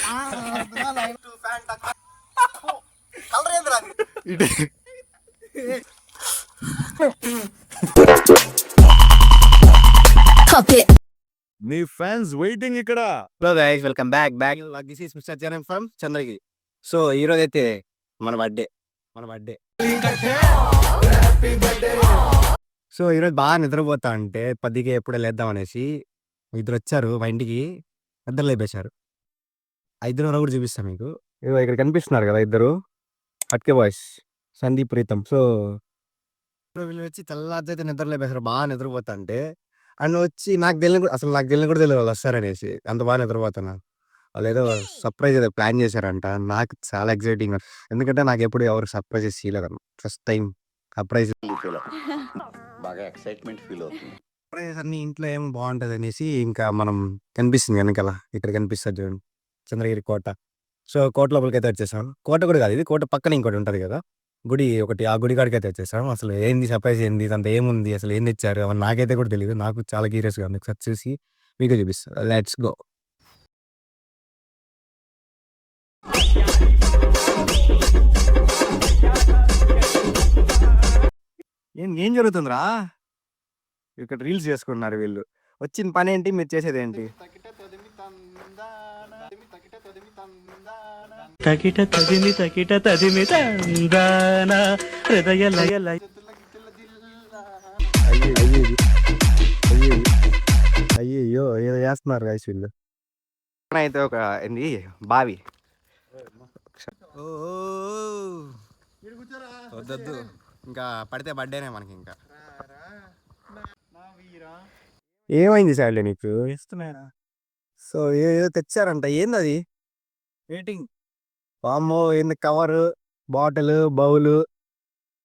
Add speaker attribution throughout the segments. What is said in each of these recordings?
Speaker 1: నీ fans waiting ఇక్కడ.
Speaker 2: Hello guys, welcome back. This is mister జనం ఫ్రమ్ చంద్రగిరి. సో ఈరోజు అయితే మన బర్త్డే. సో ఈరోజు బాగా నిద్రపోతా అంటే 10కి ఎప్పుడే లేద్దాం అనేసి ఇద్దరు వచ్చారు మా ఇంటికి. నిద్ర లేపేశారు. ఇద్దరు కూడా చూపిస్తాను మీకు. ఇక్కడ కనిపిస్తున్నారు కదా ఇద్దరు అట్కే బాయ్స్, సందీప్ ప్రీతం. సో వీళ్ళు వచ్చి తెల్లారితే నిద్ర లేపేశారు బాగా నిద్రపోతా అంటే. అండ్ వచ్చి నాకు తెలియదు కూడా తెలియదు వాళ్ళు వస్తారనేసి. అంత బాగా నిద్రపోతున్నాను. వాళ్ళు ఏదో సర్ప్రైజ్ ఏదో ప్లాన్ చేశారంట. నాకు చాలా ఎక్సైటింగ్, ఎందుకంటే నాకు ఎప్పుడు ఎవరు సర్ప్రైజ్ చేయలేదు. ఫస్ట్ టైం సర్ప్రైజ్
Speaker 3: బాగా ఎక్సైట్మెంట్ ఫీల్ అవుతుంది.
Speaker 2: సర్ప్రైజ్ అన్ని ఇంట్లో ఏం బాగుంటది అనేసి ఇంకా మనం కనిపిస్తుంది వెనకాల, ఇక్కడ కనిపిస్తుంది చూడండి చంద్రగిరి కోట. సో కోట లోపలికి అయితే వచ్చేసాం. కోట కూడా కాదు ఇది, కోట పక్కన ఇంకోటి ఉంటుంది కదా గుడి ఒకటి, ఆ గుడి కాడికి అయితే వచ్చేసాం. అసలు ఏంది సర్ప్రైజ్, ఏంది అంత ఏముంది, అసలు ఏం తెచ్చారు అవన్నీ నాకైతే కూడా తెలియదు. నాకు చాలా క్యూరియస్గా ఉంది. ఒకసారి చూసి మీకు చూపిస్తాను. Let's go. ఏం జరుగుతుందిరా ఇక్కడ? రీల్స్ చేసుకున్నారు వీళ్ళు. వచ్చిన పని ఏంటి, మీరు చేసేది ఏంటి?
Speaker 4: తకిట తదిమి తందాన హృదయ లయ లయ.
Speaker 2: అయ్యో ఏదో చేస్తున్నారు గైస్ వీళ్ళు. అయితే ఒక ఏంది బావి. వద్దొద్దు, ఇంకా పడితే బర్త్డేనే మనకి. ఇంకా ఏమైంది సార్లే నీకు ఇస్తున్నాయా? సో ఏదో తెచ్చారంట. ఏంది అది? వెయిటింగ్. వామ్మో, ఏంది కవరు, బాటిల్, బౌలు.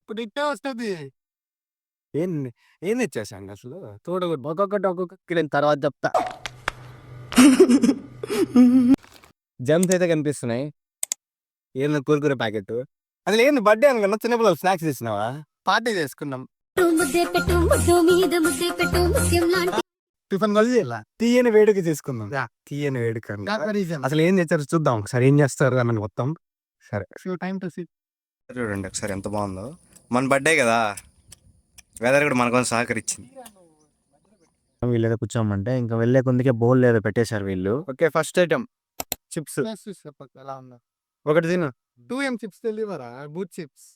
Speaker 2: ఇప్పుడు ఇట్టే వస్తుంది. ఏం తెచ్చేసాండి అసలు? చూడకూడదు. ఒక్కొక్కటి తర్వాత చెప్తా. జమ్స్ అయితే కనిపిస్తున్నాయి. ఏంది కుర్కురే ప్యాకెట్. అసలు ఏంది బర్త్డే అనుకున్నా? చిన్నపిల్లలు స్నాక్స్ తెచ్చినావా? పార్టీ చేసుకున్నాం. టిఫిన్ కలిసి తీయని వేడుక తీసుకుందాం. తీయని వేడుక. అసలు ఏం తెచ్చారు చూద్దాం ఒకసారి. ఏం చేస్తారు అని మొత్తం. సరే చూడండి ఒకసారి ఎంత బాగుందో. మన బర్త్డే కదా, వెదర్ కూడా మనకు సహకరించింది. వీళ్ళు ఏదో కూర్చోమంటే ఇంకా వెళ్ళే కొందుకే బౌల్ ఏదో పెట్టేశారు వీళ్ళు. Okay, first item chips. ఒకటి తిను. 2M చిప్స్ తెలియవరా? బూట్ చిప్స్.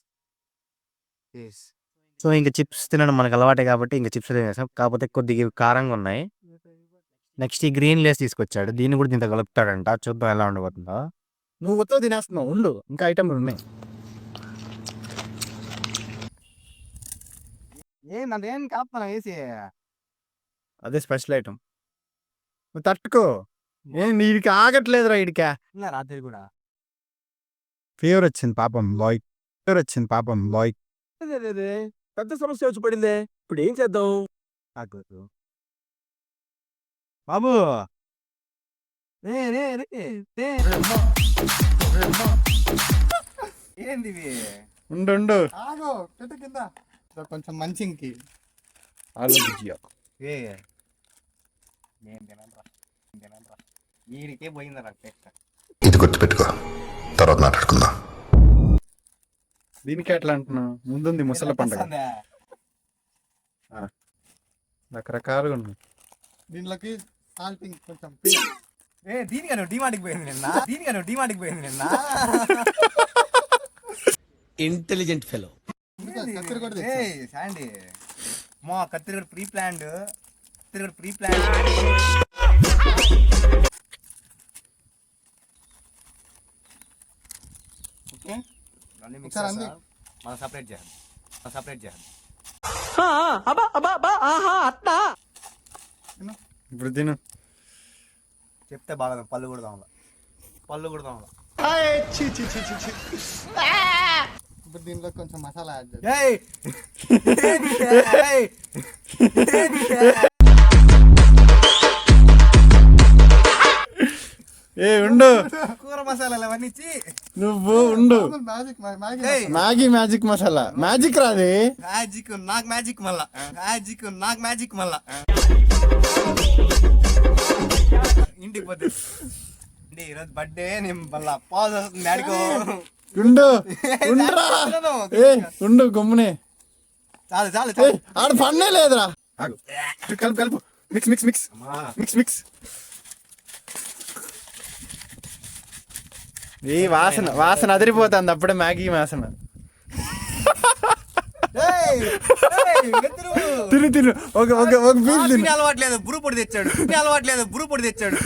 Speaker 2: సో ఇంకా చిప్స్ తినడం మనకు అలవాటే కాబట్టి ఇంకా చిప్స్ తినేసాం. కాకపోతే కొద్దిగా కారంగా ఉన్నాయి. నెక్స్ట్ ఈ గ్రీన్ లేస్ తీసుకొచ్చాడు. దీన్ని కూడా దీంతో కలుపుతాడంట. చూద్దాం ఎలా ఉండబోతుందో. నువ్వు మొత్తం తినేస్తున్నావు, ఉండు ఇంకా ఐటమ్లు ఉన్నాయి. ఏం కాపుతున్నా వేసి? అదే స్పెషల్ ఐటమ్. నువ్వు తట్టుకో. వీడికి ఆగట్లేదురా. వీడికా రాత్రి కూడా ఫీవర్ వచ్చింది పాపం బాయ్. పెద్ద సమస్య వచ్చి పడిందే. ఇప్పుడు ఏం చేద్దాం? బాబు ఏంది? ఉండు కింద కొంచెం మంచికి వీడికే పోయిందరా టేస్ట్.
Speaker 3: ఇది గుర్తుపెట్టుకో, తర్వాత మాట్లాడుకుందాం.
Speaker 1: దీనికి ఎట్లా అంటున్నావు? ముందుంది ముసలి పండుగ, రకరకాలుగా ఉన్నాయి.
Speaker 2: దీంట్లోకి సాల్టింగ్ కొంచెం. దీనికను డిమాండ్కి పోయింది నిన్న.
Speaker 4: Intelligent fellow.
Speaker 2: శాండీ మా కత్తిరి కూడా ప్రీ ప్లాన్డ్. ఓకే, మనం సపరేట్ చేయాలి.
Speaker 1: ఇప్పుడు తిను.
Speaker 2: చెప్తే బాగా పళ్ళు కూడా దాంట్లో. ఇప్పుడు దీంట్లో కొంచెం మసాలా యాడ్ చేయాలి.
Speaker 1: ఉండు,
Speaker 2: కూర మసాలాలు అవన్నీ ఇచ్చి
Speaker 1: నువ్వు ఉండు. మ్యాజిక్ మసాలా. మ్యాజిక్ రాదే.
Speaker 2: నాకు మ్యాజిక్ మళ్ళా. ఇంటికి పోతే ఈరోజు బర్త్డే నేను మళ్ళీ పాజ్ వస్తుంది ఆడుకో.
Speaker 1: ఉండు ఉండురా. ఏ ఉండు గమ్మునే.
Speaker 2: చాలు చాలు
Speaker 1: ఏ, ఆడ పన్నే లేదురా. ఆగు. కలుపు కలుపు. Mix mix mix mix mix. ఈ వాసన వాసన అదిరిపోతుంది అప్పుడే మ్యాగీ వాసన. తిను తిను ఒక ఒక ఒక పీస్ తిను.
Speaker 2: అలవాట్లేదు బురు పొడి తెచ్చాడు. అలవాట్లేదు బురు పొడి తెచ్చాడు.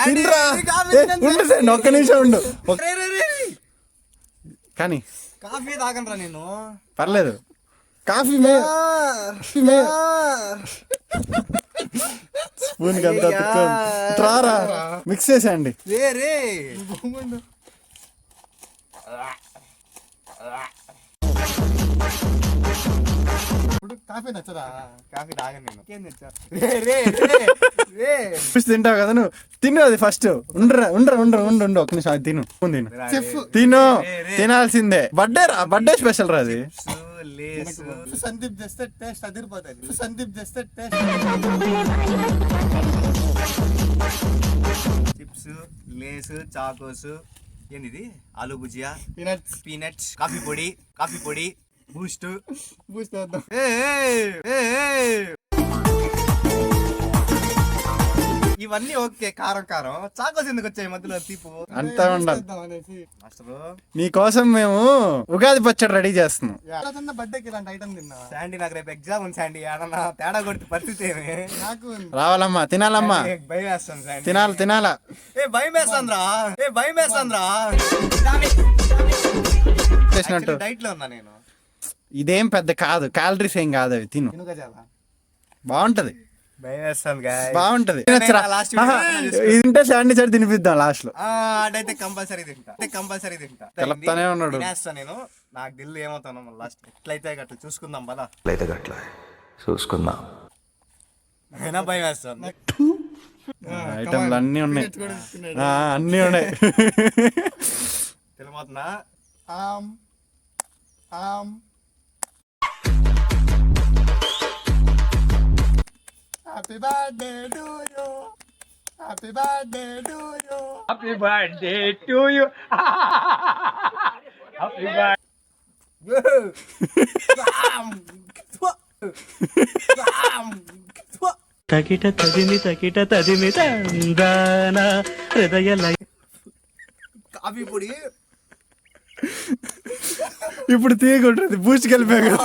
Speaker 1: తినరా. ఉండు సార్ ఒక్క నిమిషం ఉండు. కానీ
Speaker 2: కాఫీ తాగనరా నేను.
Speaker 1: పర్లేదు కాఫీ స్పూన్ అంతా రారా మిక్స్ చేసేయండి.
Speaker 2: రే
Speaker 1: కాఫీ నచ్చదా?
Speaker 2: కాఫీ తాగను నేను.
Speaker 1: తింటావు కదా నువ్వు తిను అది ఫస్ట్. ఉండరా ఉండరా ఉండరా ఉండు ఉండు ఒక్క నిమిషం అది తిను తిను తిను తినాల్సిందే. బర్త్డే రా బర్త్డే స్పెషల్ రా అది.
Speaker 2: సందీప్ చేస్తే టేస్ట్ అదిరిపోతుంది. సందీప్ చేస్తే టేస్ట్ చిప్స్ లేస్ చాకోస్ ఏంది ఆలు భుజియా పీనట్స్ కాఫీ పొడి బూస్ట్ ఇవన్నీ ఓకే. కారం కారం చాకోస్ ఎందుకు వచ్చాయి మధ్యలో తీపు
Speaker 1: అంతా ఉండాలి.
Speaker 2: మాస్టర్
Speaker 1: నీ కోసం మేము ఉగాది పచ్చడి రెడీ చేస్తున్నాం.
Speaker 2: బర్త్డేకి ఇలాంటి ఐటమ్ తిన్నా. శాండీ నాకు రేపు ఎగ్జామ్ ఉంది శాండీ. ఏమన్నా తేడా కొడితే పరిస్థితి ఏమి? నాకు
Speaker 1: రావాలమ్మా తినాలమ్మా
Speaker 2: భయం వేస్తాను శాండీ.
Speaker 1: తినాలి తినాలా.
Speaker 2: భయం వేస్తాంద్రా
Speaker 1: చేసినట్టు
Speaker 2: డైట్ లో ఉన్నా నేను.
Speaker 1: ఇదేం పెద్ద కాదు క్యాలరీస్ ఏం కాదు అవి తిను బాగుంటది.
Speaker 2: భయం వేస్తాను
Speaker 1: బాగుంటది. ఇది తింటే శాండీ చడి తినిపిద్దాం లాస్ట్ లో.
Speaker 2: అటైతే కంపల్సరీ తింటా.
Speaker 1: కలుపుతానే ఉన్నాడు.
Speaker 2: తినేస్తా నేను. నాకు దిల్లు ఏమవుతాను లాస్ట్ ఎట్లయితే అట్లా చూసుకుందాం బలా.
Speaker 3: చూసుకుందాం.
Speaker 2: అయినా భయం వేస్తాను.
Speaker 1: ఐటమ్లు అన్నీ ఉన్నాయి. అన్నీ ఉన్నాయి.
Speaker 2: తెలిపోతున్నా happy birthday to you. Happy birthday to you. Happy birthday to you. Happy birthday.
Speaker 4: తకిట తదిమి తందాన హృదయ లయ.
Speaker 2: కాఫీ పొడి
Speaker 1: ఇప్పుడు తీయకుంటుంది. బూస్ట్ కలిపా కదా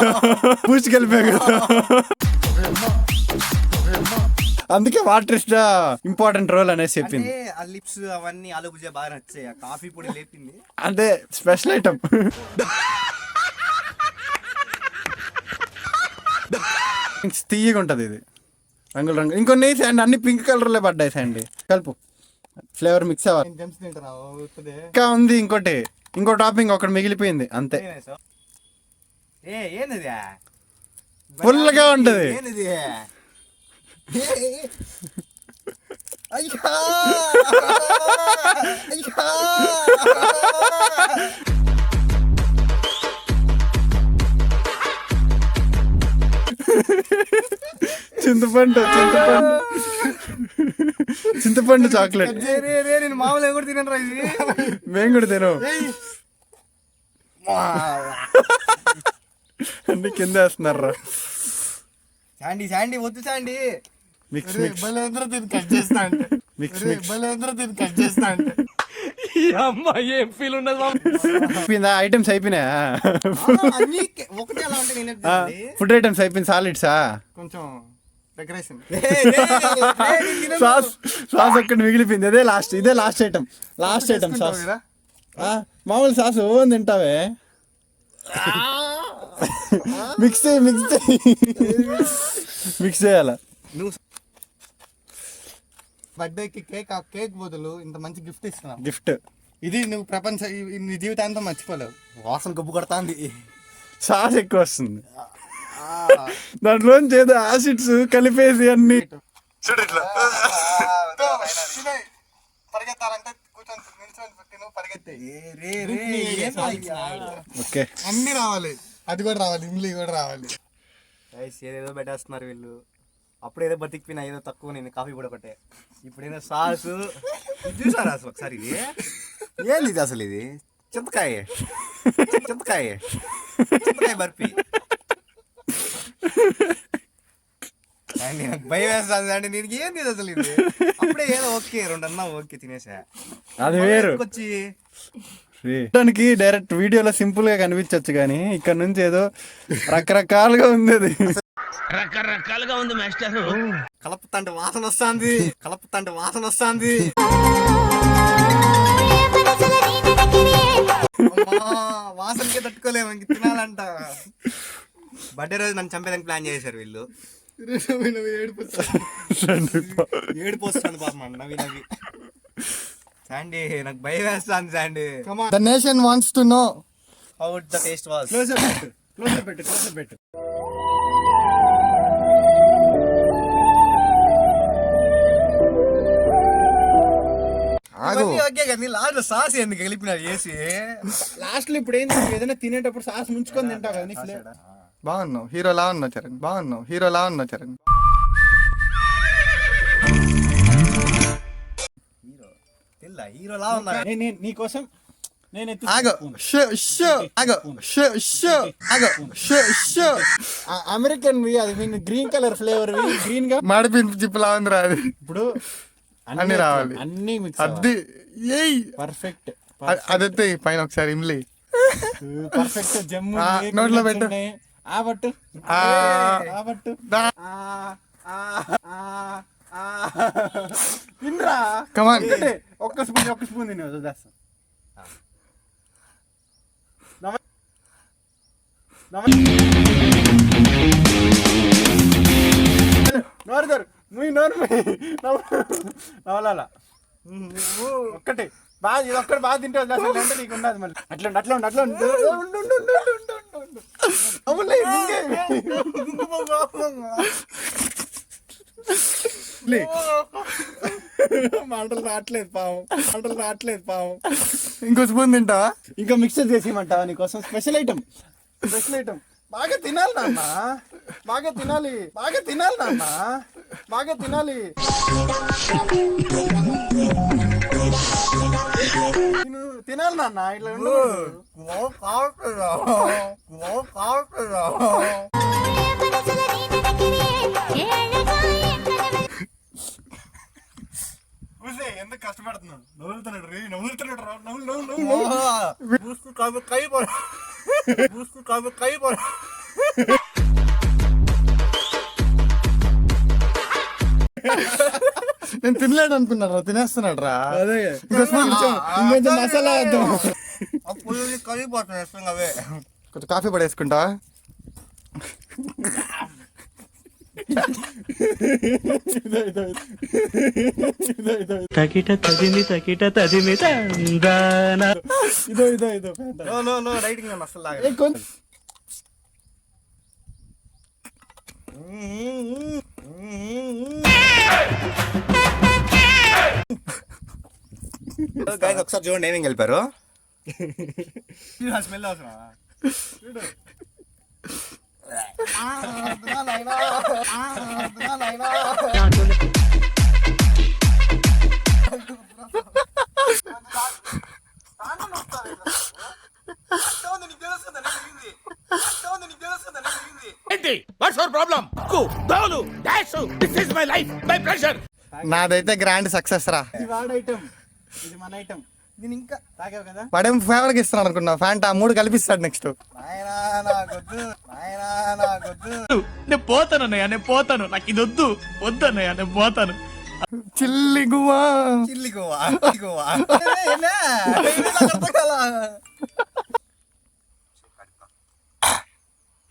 Speaker 1: అందుకే water is the important role అనేసి చెప్పింది.
Speaker 2: ఆ లిప్స్ అవన్నీ ఆలు భుజియా బాగా నచ్చాయి. ఆ కాఫీ పొడి లేపింది.
Speaker 1: అంటే స్పెషల్ ఐటమ్. తీయగా ఉంటది ఇది రంగులు రంగు. ఇంకొన్ని వేసేయండి. అన్ని పింక్ కలర్ లో పడ్డాయి సండి. కలుపు ఫ్లేవర్ మిక్స్ అవ్వాలి. ఇంకా ఉంది ఇంకో టాపింగ్ ఒకటి మిగిలిపోయింది అంతే. ఫుల్ గా ఉంటది. చింతపండు చాక్లెట్.
Speaker 2: నేను మామూలుగా కూడా తినరా ఇది.
Speaker 1: మేము కూడా తినం. అన్ని కింద వేస్తున్నారా.
Speaker 2: శాండీ వద్దు శాండీ.
Speaker 1: మిక్స్
Speaker 4: ఏం ఫీల్ ఉన్నది.
Speaker 1: ఐటమ్స్ అయిపోయినాయా?
Speaker 2: ఒకటి అలా ఉంటే
Speaker 1: ఫుడ్ ఐటమ్స్ అయిపోయింది. సాలిడ్సా
Speaker 2: కొంచెం డెకరేషన్
Speaker 1: సాస్ ఒక్కటి మిగిలిపోయింది. ఇదే లాస్ట్ ఐటమ్ సాస్. మామూలు సాస్ ఓన్ తింటావే. మిక్స్ చేయాల.
Speaker 2: బర్త్డేకి కేక్ బదులు ఇంత మంచి గిఫ్ట్ ఇస్తున్నావు.
Speaker 1: గిఫ్ట్
Speaker 2: ఇది నువ్వు నీ జీవితాంతం మర్చిపోలేవు. వాసన గబ్బు కొడతాంది.
Speaker 1: సాస్ ఎక్కువ వస్తుంది దాంట్లోంచి. ఏదో యాసిడ్స్ కలిపేసి అన్ని.
Speaker 2: పరిగెత్తాలంటే కూర్చొని
Speaker 1: ఓకే
Speaker 2: అన్ని రావాలి. అది కూడా రావాలి. ఇమ్లీ కూడా రావాలి. ఏదేదో పెట్టేస్తున్నారు వీళ్ళు. అప్పుడు ఏదో బతికిపోయినా ఏదో తక్కువ నేను కాఫీ కూడా ఒకటే. ఇప్పుడు ఏదో సాసు చూసారా అసలు ఒకసారి ఇది ఏంది ఇది అసలు ఇది చింతకాయ చింతకాయ చింతకాయ బర్ఫీ. అండి నాకు భయం వేస్తుంది అండి. నేను ఏంది ఇది అసలు ఇది అప్పుడే ఏదో ఓకే 2 అన్నా ఓకే తినేసా.
Speaker 1: అది వేరు
Speaker 2: వచ్చి
Speaker 1: చూడడానికి డైరెక్ట్ వీడియోలో సింపుల్ గా కనిపించవచ్చు కానీ ఇక్కడ నుంచి ఏదో రకరకాలుగా ఉంది అది.
Speaker 4: రకరకాలుగా ఉంది మాస్టర్.
Speaker 2: కలపతంటే వాసన వస్తుంది, కలపతంటే వాసన వస్తుంది. వాసనకే తట్టుకోలేము ఇంక తినాలంట. బర్త్డే రోజు నన్ను చంపేదానికి ప్లాన్ చేశారు వీళ్ళు. ఏడుపు వస్తుంది పాపం నవ్వి నవ్వి. శాండీ నాకు భయం వేస్తుంది Sandy.
Speaker 1: The nation wants to know
Speaker 2: how the taste was.
Speaker 1: Closer పెట్టు.
Speaker 2: ఓకే కానీ లాస్ట్ సాస్ ఎందుకు కలిపినారు చేసి
Speaker 1: లాస్ట్ లో ఇప్పుడు ఏంది ఏదైనా తినేటప్పుడు సాస్ ముంచుకొని తింటావు కదా నీ ఫ్లేవర్. బాగున్నావు హీరోలా ఉన్నావు చరణ్.
Speaker 2: హీరోలా ఉన్నా.
Speaker 1: నీకోసం నేను అమెరికన్ అది గ్రీన్ కలర్ ఫ్లేవర్ గ్రీన్ గా
Speaker 3: మాడిపోయిన జిప్పులా ఉందిరా అది.
Speaker 1: ఇప్పుడు
Speaker 3: అన్ని రావాలి,
Speaker 1: అన్ని మిక్స్
Speaker 3: అది
Speaker 1: పర్ఫెక్ట్.
Speaker 3: అదైతే పైన ఒకసారి ఇమ్లి
Speaker 1: పర్ఫెక్ట్ జమ్ము
Speaker 3: నోట్లో పెట్టు.
Speaker 1: ఆబట్టు తినరా
Speaker 3: కమాన్.
Speaker 1: ఒక్క స్పూన్ తిని వదిలేస్తా. నోరు నవలాల ఒక్కటి బాగా ఇది ఒక్కటి బాగా తింటే వదిలేస్తా అంటే నీకు ఉండదు మళ్ళీ. అట్లా మాటలు రావట్లేదు పావం.
Speaker 3: ఇంకో స్పూన్ తింటావా?
Speaker 1: ఇంకా మిక్సర్ చేసేయమంటావా నీకోసం? స్పెషల్ ఐటమ్ బాగా తినాలి నాన్న, బాగా తినాలి నేను తినాలి నాన్న. ఇట్లా ఎందుకు కష్టపడుతున్నాడు?
Speaker 3: నేను తినలేడు అనుకున్నారా, తినేస్తున్నాడు రా.
Speaker 1: అదే ఇంకొంచెం మసాలా వేద్దాం.
Speaker 2: అవే
Speaker 3: కొంచెం కాఫీ పడేసుకుంటా.
Speaker 4: తకిట తదిమి తందాన.
Speaker 1: ఇదో
Speaker 2: రైటింగ్ అసలు ఒకసారి చూడండి ఏమేం కలిపారు. స్మెల్ అవసరం
Speaker 3: నాదైతే గ్రాండ్ సక్సెస్ రా.
Speaker 1: ఇది వాడు ఐటమ్, ఇది మన ఐటమ్. నేను ఇంకా తాగావు కదా.
Speaker 3: వాడేం ఫేవర్ ఇస్తున్నాడు అనుకున్నా. ఫ్యాంటా 3 కలిపిస్తాడు నెక్స్ట్.
Speaker 4: నేను పోతాను నాకు ఇది వద్దన్నయ్య నేను పోతాను.
Speaker 3: చిల్లి గువా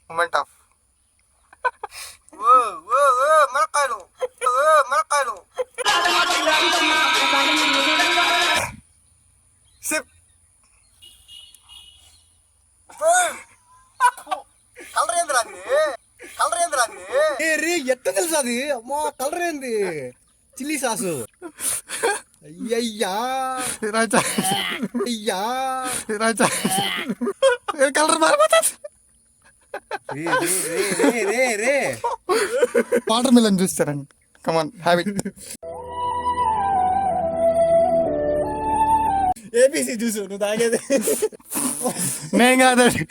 Speaker 3: మూమెంట్ ఆఫ్
Speaker 2: మిరకాయలు కలర్ ఏంద్రా అది ఎట్ట తెలుసు అది? అమ్మా కలర్ ఏంది? Chilli sauce. అయ్యయ్యా
Speaker 3: రాజా
Speaker 2: అయ్యా
Speaker 3: రాజా కలర్ మారిపోతుంది. వాటర్ మిలన్ చూస్తారండి. కమాన్ హ్యావ్ ఇట్.
Speaker 2: ఏబీసీ చూసు నువ్వు తాగేది.
Speaker 3: నేను కాదండి.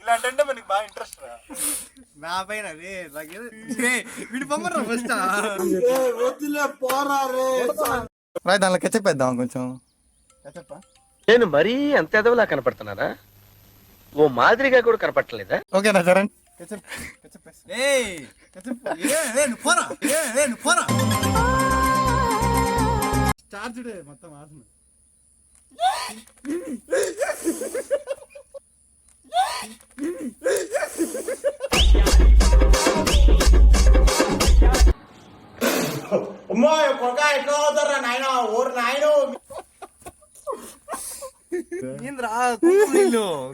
Speaker 1: ఇలాంటి మనకి బాగా ఇంట్రెస్ట్ రా.
Speaker 2: నా పైన వీడి బొమ్మరా ఫస్ట్.
Speaker 3: రాయ్ దానిలో కెచప్ వేద్దాం కొంచెం.
Speaker 5: నేను మరీ అంత ఎదవలా కనపడుతున్నారా? ఓ మాదిరిగా కూడా కనపడలేదా?
Speaker 3: ఓకేనా చరణ్?
Speaker 1: చార్జ్డ్ మొత్తం ఆసన.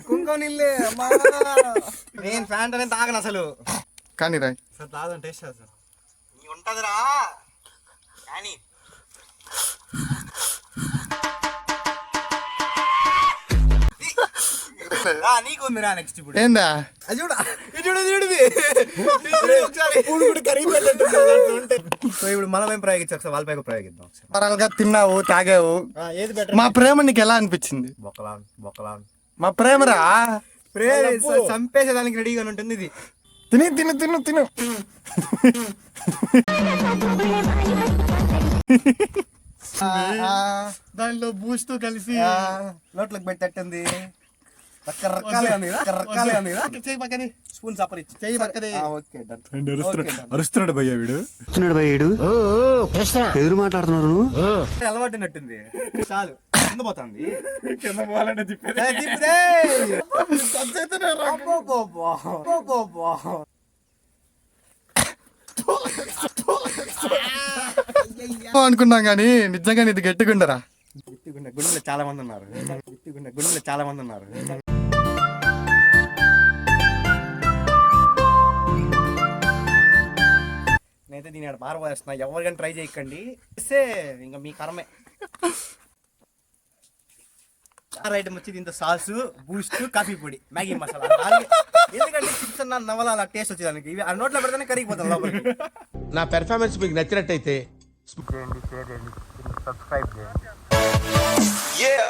Speaker 2: కుంకం నీళ్ళే అమ్మా. నేను ఫ్యాంట్ అనేది తాగను అసలు.
Speaker 3: కానీ రాయ్
Speaker 1: సార్ తాగండి, టేస్ట్ చేస్తారు.
Speaker 2: ఉంటదిరా కానీ నీకుందిరా నెక్స్ట్. ఇప్పుడు
Speaker 3: ఏందా
Speaker 2: అది చూడ సో ఇప్పుడు మనం ఏం ప్రయోగించాం ఒకసారి వాళ్ళపై ప్రయోగిద్దాం.
Speaker 3: గా తిన్నావు, తాగావు.
Speaker 2: ఏది బెటర్?
Speaker 3: మా ప్రేమ నీకు ఎలా అనిపించింది?
Speaker 2: బొక్కలా
Speaker 3: మా ప్రేమరా.
Speaker 2: చంపేసేదానికి రెడీగా ఉంటుంది ఇది.
Speaker 3: తిని తిను తిను తిను.
Speaker 1: దానిలో బూస్ట్ కలిసి
Speaker 2: నోట్లోకి పెట్టట్టుంది. రకరకాలుగా ఉంది కదా, రకరకాలుగా ఉంది కదా.
Speaker 1: చెయ్యి పక్కని,
Speaker 2: స్పూన్ సపరిచ్చి
Speaker 1: చెయ్యి పక్కది.
Speaker 2: Okay done.
Speaker 1: అరుస్తున్నాడు భయ్యా వీడు.
Speaker 2: ఎదురు మాట్లాడుతున్నారు. అలవాటు నట్టుంది. చాలు కింద పోతుంది.
Speaker 1: కింద పోవాలంటే తిప్పేది.
Speaker 3: అనుకున్నాం కానీ నిజంగా ఇది గట్టిగుండరా.
Speaker 2: గుండెలో చాలా మంది ఉన్నారు. గుండెలో చాలా మంది ఉన్నారు. నేనైతే దీని పారబోయేస్తున్నా. ఎవరికైనా ట్రై చేయకండి, ఇంకా మీ కర్మే. ఐటమ్ వచ్చి దీంతో సాసు, బూస్ట్, కాఫీ పొడి, మ్యాగీ మసాలా. ఎందుకంటే చిప్స్ అన్న నవల అలా టేస్ట్ వచ్చేదానికి ఇవి ఆ నోట్లో పెడితేనే కరిగిపోతాం లోపలికి.
Speaker 5: నా పెర్ఫార్మెన్స్ మీకు నచ్చినట్టయితే
Speaker 2: సబ్స్క్రైబ్ చేయండి.
Speaker 5: Yeah.